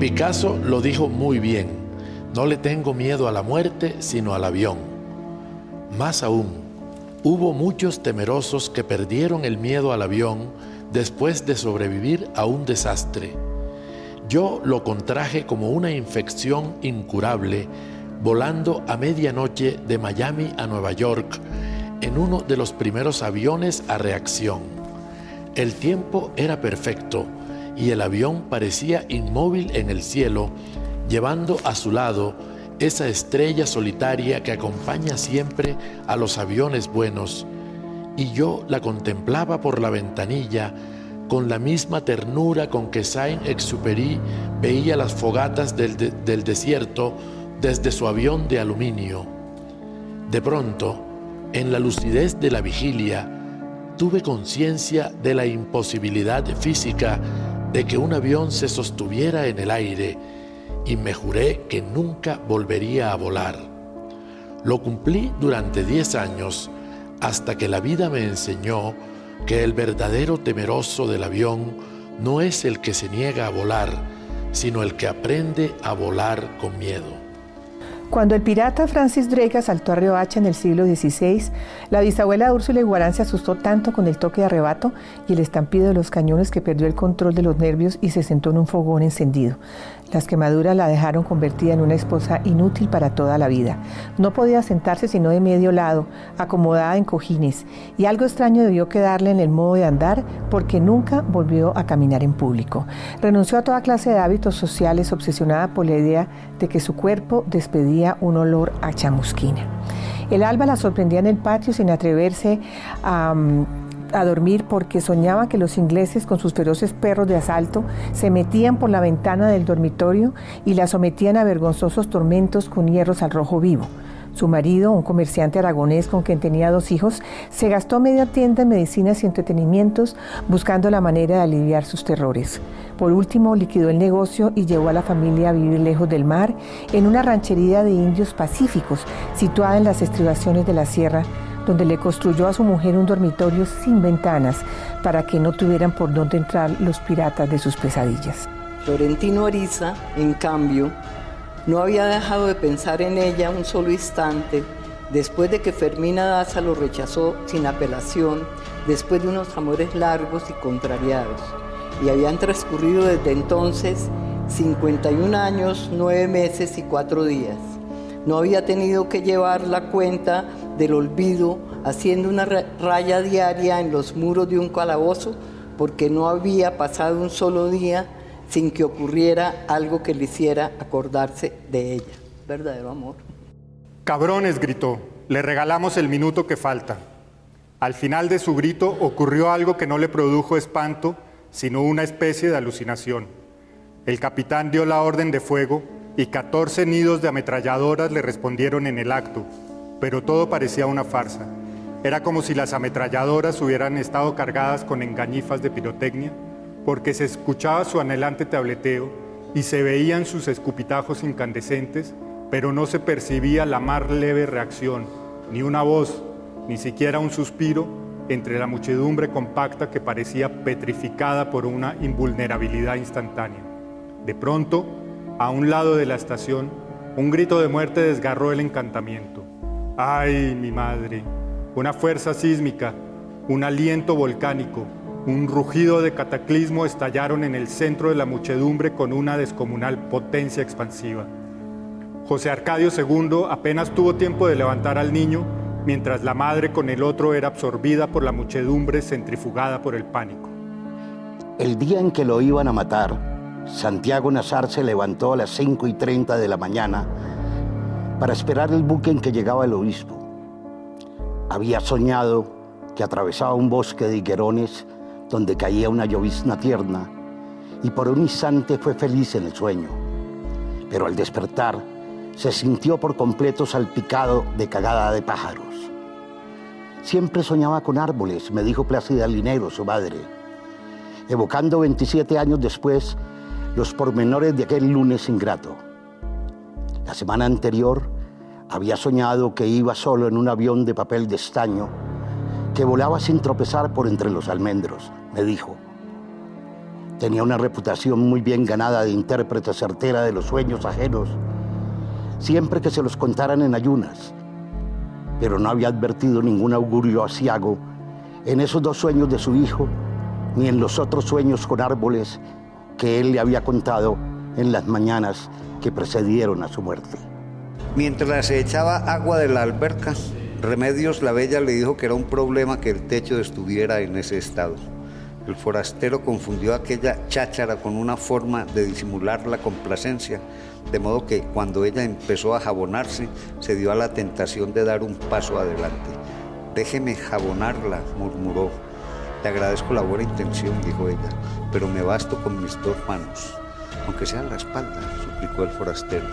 Picasso lo dijo muy bien: no le tengo miedo a la muerte, sino al avión. Más aún, hubo muchos temerosos que perdieron el miedo al avión después de sobrevivir a un desastre. Yo lo contraje como una infección incurable, volando a medianoche de Miami a Nueva York en uno de los primeros aviones a reacción. El tiempo era perfecto y el avión parecía inmóvil en el cielo, llevando a su lado esa estrella solitaria que acompaña siempre a los aviones buenos, y yo la contemplaba por la ventanilla con la misma ternura con que Saint-Exupéry veía las fogatas del desierto desde su avión de aluminio. De pronto, en la lucidez de la vigilia, tuve conciencia de la imposibilidad física de que un avión se sostuviera en el aire, y me juré que nunca volvería a volar. Lo cumplí durante 10 años, hasta que la vida me enseñó que el verdadero temeroso del avión no es el que se niega a volar, sino el que aprende a volar con miedo. Cuando el pirata Francis Drake asaltó a Riohacha en el siglo XVI, la bisabuela de Úrsula Iguarán se asustó tanto con el toque de arrebato y el estampido de los cañones que perdió el control de los nervios y se sentó en un fogón encendido. Las quemaduras la dejaron convertida en una esposa inútil para toda la vida. No podía sentarse sino de medio lado, acomodada en cojines, y algo extraño debió quedarle en el modo de andar porque nunca volvió a caminar en público. Renunció a toda clase de hábitos sociales, obsesionada por la idea de que su cuerpo despedía un olor a chamusquina. El alba la sorprendía en el patio sin atreverse a dormir porque soñaba que los ingleses con sus feroces perros de asalto se metían por la ventana del dormitorio y la sometían a vergonzosos tormentos con hierros al rojo vivo. Su marido, un comerciante aragonés con quien tenía 2 hijos, se gastó media tienda en medicinas y entretenimientos buscando la manera de aliviar sus terrores. Por último, liquidó el negocio y llevó a la familia a vivir lejos del mar en una ranchería de indios pacíficos situada en las estribaciones de la sierra, donde le construyó a su mujer un dormitorio sin ventanas para que no tuvieran por dónde entrar los piratas de sus pesadillas. Florentino Ariza, en cambio, no había dejado de pensar en ella un solo instante después de que Fermina Daza lo rechazó sin apelación, después de unos amores largos y contrariados. Y habían transcurrido desde entonces 51 años, 9 meses y 4 días. No había tenido que llevar la cuenta del olvido haciendo una raya diaria en los muros de un calabozo, porque no había pasado un solo día sin que ocurriera algo que le hiciera acordarse de ella. Verdadero amor. «Cabrones», gritó, «le regalamos el minuto que falta». Al final de su grito ocurrió algo que no le produjo espanto, sino una especie de alucinación. El capitán dio la orden de fuego y 14 nidos de ametralladoras le respondieron en el acto, pero todo parecía una farsa. Era como si las ametralladoras hubieran estado cargadas con engañifas de pirotecnia, porque se escuchaba su anhelante tableteo y se veían sus escupitajos incandescentes, pero no se percibía la más leve reacción, ni una voz, ni siquiera un suspiro, entre la muchedumbre compacta que parecía petrificada por una invulnerabilidad instantánea. De pronto, a un lado de la estación, un grito de muerte desgarró el encantamiento. ¡Ay, mi madre! Una fuerza sísmica, un aliento volcánico, un rugido de cataclismo estallaron en el centro de la muchedumbre con una descomunal potencia expansiva. José Arcadio II apenas tuvo tiempo de levantar al niño, mientras la madre con el otro era absorbida por la muchedumbre centrifugada por el pánico. El día en que lo iban a matar, Santiago Nazar se levantó a las 5:30 de la mañana para esperar el buque en que llegaba el obispo. Había soñado que atravesaba un bosque de higuerones donde caía una llovizna tierna y por un instante fue feliz en el sueño. Pero al despertar se sintió por completo salpicado de cagada de pájaros. Siempre soñaba con árboles, me dijo Plácida Linero, su madre, evocando 27 años después los pormenores de aquel lunes ingrato. La semana anterior Había soñado que iba solo en un avión de papel de estaño que volaba sin tropezar por entre los almendros, me dijo. Tenía una reputación muy bien ganada de intérprete certera de los sueños ajenos, siempre que se los contaran en ayunas, pero no había advertido ningún augurio aciago en esos 2 sueños de su hijo, ni en los otros sueños con árboles que él le había contado en las mañanas que precedieron a su muerte. Mientras se echaba agua de la alberca, Remedios la Bella le dijo que era un problema que el techo estuviera en ese estado. El forastero confundió aquella cháchara con una forma de disimular la complacencia, de modo que cuando ella empezó a jabonarse, se dio a la tentación de dar un paso adelante. «Déjeme jabonarla», murmuró. «Te agradezco la buena intención», dijo ella, «pero me basto con mis 2 manos». «Aunque sea en la espalda», suplicó el forastero.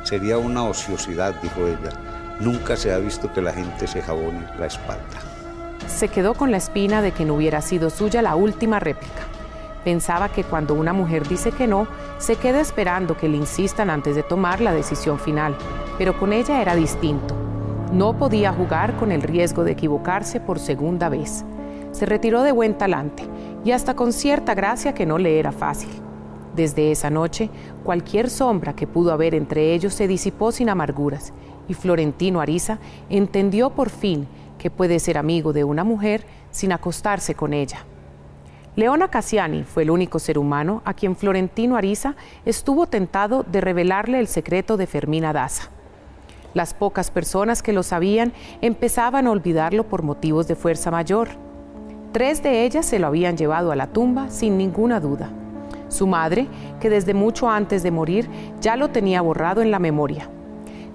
«Sería una ociosidad», dijo ella. «Nunca se ha visto que la gente se jabone la espalda». Se quedó con la espina de que no hubiera sido suya la última réplica. Pensaba que cuando una mujer dice que no, se queda esperando que le insistan antes de tomar la decisión final, pero con ella era distinto. No podía jugar con el riesgo de equivocarse por segunda vez. Se retiró de buen talante y hasta con cierta gracia que no le era fácil. Desde esa noche, cualquier sombra que pudo haber entre ellos se disipó sin amarguras, y Florentino Ariza entendió por fin que puede ser amigo de una mujer sin acostarse con ella. Leona Cassiani fue el único ser humano a quien Florentino Ariza estuvo tentado de revelarle el secreto de Fermina Daza. Las pocas personas que lo sabían empezaban a olvidarlo por motivos de fuerza mayor. 3 de ellas se lo habían llevado a la tumba sin ninguna duda. Su madre, que desde mucho antes de morir ya lo tenía borrado en la memoria.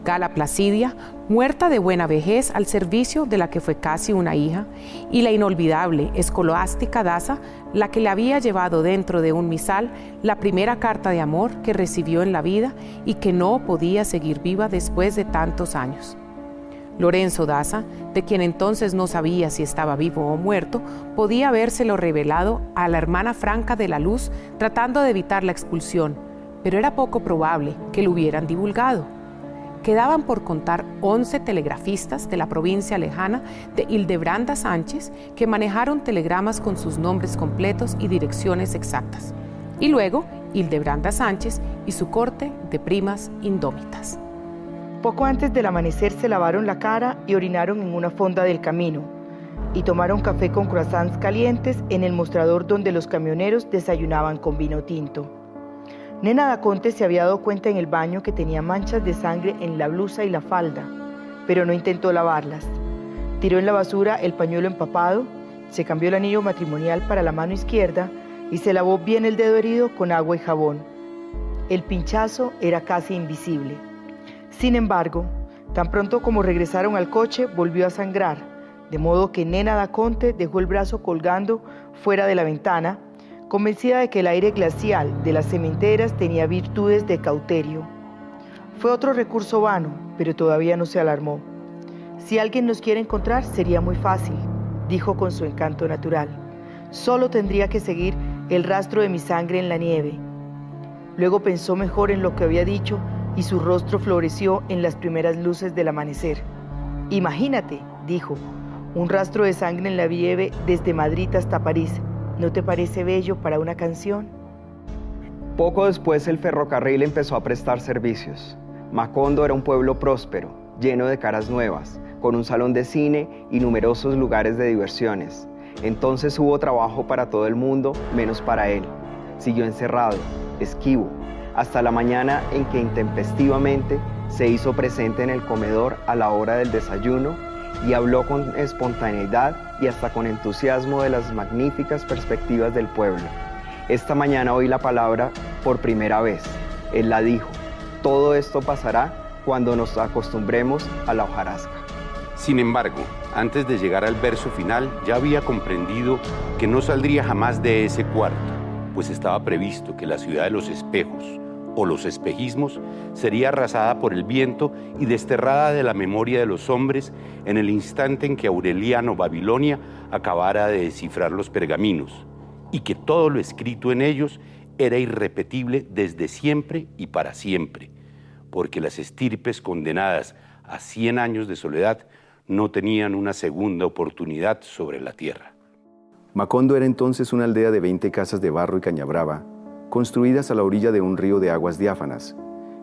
Gala Placidia, muerta de buena vejez al servicio de la que fue casi una hija, y la inolvidable Escolástica Daza, la que le había llevado dentro de un misal la primera carta de amor que recibió en la vida y que no podía seguir viva después de tantos años. Lorenzo Daza, de quien entonces no sabía si estaba vivo o muerto, podía habérselo revelado a la hermana Franca de la Luz tratando de evitar la expulsión, pero era poco probable que lo hubieran divulgado. Quedaban por contar 11 telegrafistas de la provincia lejana de Hildebranda Sánchez que manejaron telegramas con sus nombres completos y direcciones exactas. Y luego, Hildebranda Sánchez y su corte de primas indómitas. Poco antes del amanecer se lavaron la cara y orinaron en una fonda del camino y tomaron café con croissants calientes en el mostrador donde los camioneros desayunaban con vino tinto. Nena Daconte se había dado cuenta en el baño que tenía manchas de sangre en la blusa y la falda, pero no intentó lavarlas. Tiró en la basura el pañuelo empapado, se cambió el anillo matrimonial para la mano izquierda y se lavó bien el dedo herido con agua y jabón. El pinchazo era casi invisible. Sin embargo, tan pronto como regresaron al coche, volvió a sangrar, de modo que Nena Daconte dejó el brazo colgando fuera de la ventana, convencida de que el aire glacial de las cementeras tenía virtudes de cauterio. Fue otro recurso vano, pero todavía no se alarmó. Si alguien nos quiere encontrar, sería muy fácil, dijo con su encanto natural. Solo tendría que seguir el rastro de mi sangre en la nieve. Luego pensó mejor en lo que había dicho y su rostro floreció en las primeras luces del amanecer. Imagínate, dijo, un rastro de sangre en la nieve desde Madrid hasta París. ¿No te parece bello para una canción? Poco después el ferrocarril empezó a prestar servicios. Macondo era un pueblo próspero, lleno de caras nuevas, con un salón de cine y numerosos lugares de diversiones. Entonces hubo trabajo para todo el mundo, menos para él. Siguió encerrado, esquivo, hasta la mañana en que intempestivamente se hizo presente en el comedor a la hora del desayuno y habló con espontaneidad y hasta con entusiasmo de las magníficas perspectivas del pueblo. Esta mañana oí la palabra por primera vez. Él la dijo: todo esto pasará cuando nos acostumbremos a la hojarasca. Sin embargo, antes de llegar al verso final, ya había comprendido que no saldría jamás de ese cuarto, pues estaba previsto que la ciudad de los espejos, o los espejismos, sería arrasada por el viento y desterrada de la memoria de los hombres en el instante en que Aureliano Babilonia acabara de descifrar los pergaminos, y que todo lo escrito en ellos era irrepetible desde siempre y para siempre, porque las estirpes condenadas a 100 años de soledad, no tenían una segunda oportunidad sobre la tierra. Macondo era entonces una aldea de 20 casas de barro y cañabrava, construidas a la orilla de un río de aguas diáfanas,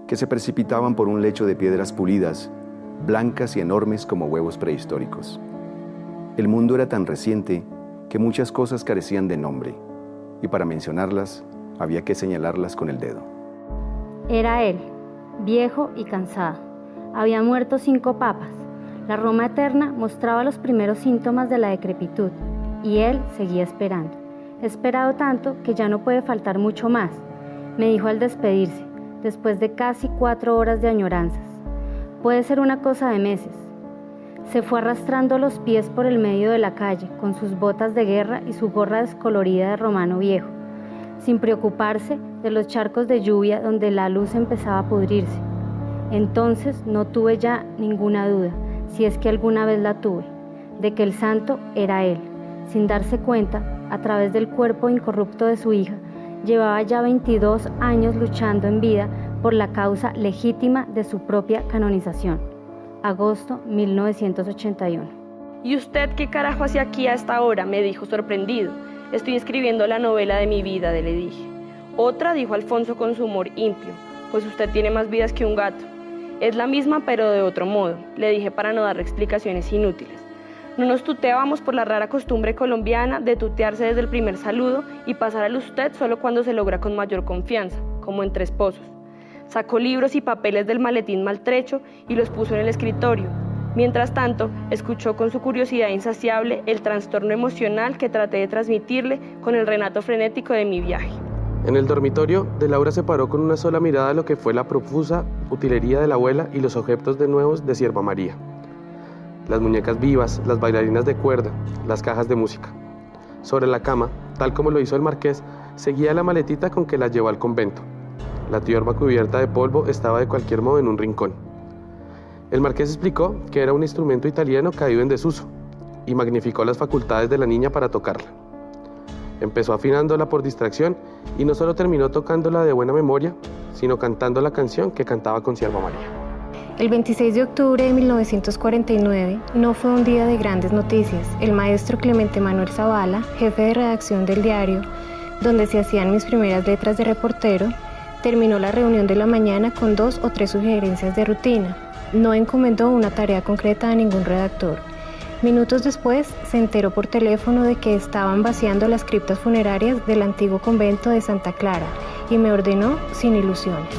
que se precipitaban por un lecho de piedras pulidas, blancas y enormes como huevos prehistóricos. El mundo era tan reciente que muchas cosas carecían de nombre, y para mencionarlas había que señalarlas con el dedo. Era él, viejo y cansado. Habían muerto 5 papas. La Roma eterna mostraba los primeros síntomas de la decrepitud, y él seguía esperando. He esperado tanto que ya no puede faltar mucho más, me dijo al despedirse, después de casi 4 horas de añoranzas. Puede ser una cosa de meses. Se fue arrastrando los pies por el medio de la calle, con sus botas de guerra y su gorra descolorida de romano viejo, sin preocuparse de los charcos de lluvia donde la luz empezaba a pudrirse. Entonces no tuve ya ninguna duda, si es que alguna vez la tuve, de que el santo era él. Sin darse cuenta, a través del cuerpo incorrupto de su hija, llevaba ya 22 años luchando en vida por la causa legítima de su propia canonización. Agosto 1981. ¿Y usted qué carajo hacía aquí a esta hora?, me dijo sorprendido. Estoy escribiendo la novela de mi vida, le dije. Otra, dijo Alfonso con su humor impio, pues usted tiene más vidas que un gato. Es la misma pero de otro modo, le dije para no dar explicaciones inútiles. No nos tuteábamos por la rara costumbre colombiana de tutearse desde el primer saludo y pasar al usted solo cuando se logra con mayor confianza, como entre esposos. Sacó libros y papeles del maletín maltrecho y los puso en el escritorio. Mientras tanto, escuchó con su curiosidad insaciable el trastorno emocional que traté de transmitirle con el relato frenético de mi viaje. En el dormitorio, de Laura se paró con una sola mirada lo que fue la profusa utilería de la abuela y los objetos de nuevos de Sierva María. Las muñecas vivas, las bailarinas de cuerda, las cajas de música. Sobre la cama, tal como lo hizo el marqués, seguía la maletita con que la llevó al convento. La tiorba cubierta de polvo estaba de cualquier modo en un rincón. El marqués explicó que era un instrumento italiano caído en desuso y magnificó las facultades de la niña para tocarla. Empezó afinándola por distracción y no solo terminó tocándola de buena memoria, sino cantando la canción que cantaba con Sierva María. El 26 de octubre de 1949 no fue un día de grandes noticias. El maestro Clemente Manuel Zavala, jefe de redacción del diario, donde se hacían mis primeras letras de reportero, terminó la reunión de la mañana con 2 o 3 sugerencias de rutina. No encomendó una tarea concreta a ningún redactor. Minutos después se enteró por teléfono de que estaban vaciando las criptas funerarias del antiguo convento de Santa Clara y me ordenó sin ilusiones.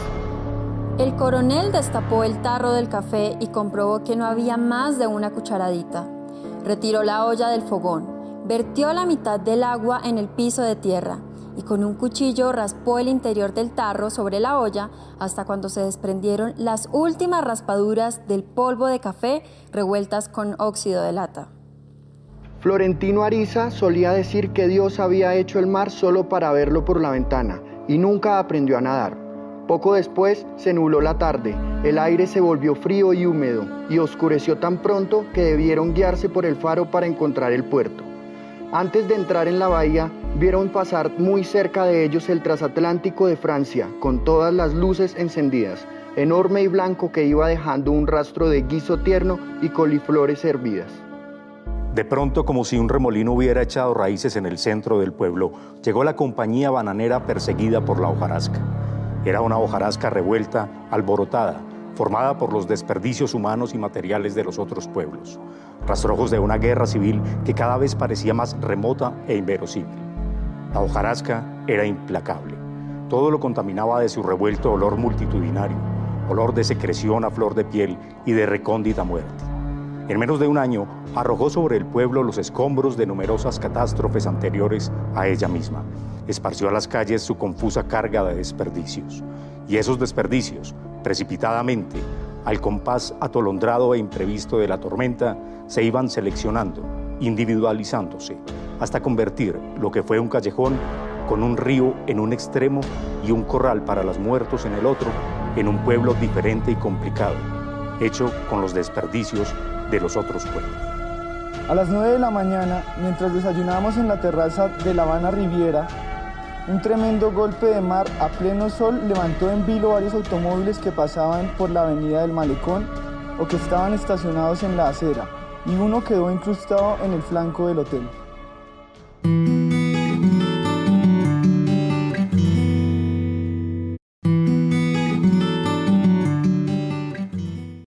El coronel destapó el tarro del café y comprobó que no había más de una cucharadita. Retiró la olla del fogón, vertió la mitad del agua en el piso de tierra y con un cuchillo raspó el interior del tarro sobre la olla hasta cuando se desprendieron las últimas raspaduras del polvo de café revueltas con óxido de lata. Florentino Ariza solía decir que Dios había hecho el mar solo para verlo por la ventana y nunca aprendió a nadar. Poco después se nubló la tarde, el aire se volvió frío y húmedo y oscureció tan pronto que debieron guiarse por el faro para encontrar el puerto. Antes de entrar en la bahía, vieron pasar muy cerca de ellos el transatlántico de Francia, con todas las luces encendidas, enorme y blanco que iba dejando un rastro de guiso tierno y coliflores hervidas. De pronto, como si un remolino hubiera echado raíces en el centro del pueblo, llegó la compañía bananera perseguida por la hojarasca. Era una hojarasca revuelta, alborotada, formada por los desperdicios humanos y materiales de los otros pueblos, rastrojos de una guerra civil que cada vez parecía más remota e inverosímil. La hojarasca era implacable. Todo lo contaminaba de su revuelto olor multitudinario, olor de secreción a flor de piel y de recóndita muerte. En menos de un año, arrojó sobre el pueblo los escombros de numerosas catástrofes anteriores a ella misma. Esparció a las calles su confusa carga de desperdicios. Y esos desperdicios, precipitadamente, al compás atolondrado e imprevisto de la tormenta, se iban seleccionando, individualizándose, hasta convertir lo que fue un callejón con un río en un extremo y un corral para los muertos en el otro, en un pueblo diferente y complicado, hecho con los desperdicios de los otros pueblos. A las 9 de la mañana, mientras desayunábamos en la terraza de La Habana Riviera, un tremendo golpe de mar a pleno sol levantó en vilo varios automóviles que pasaban por la avenida del Malecón o que estaban estacionados en la acera, y uno quedó incrustado en el flanco del hotel.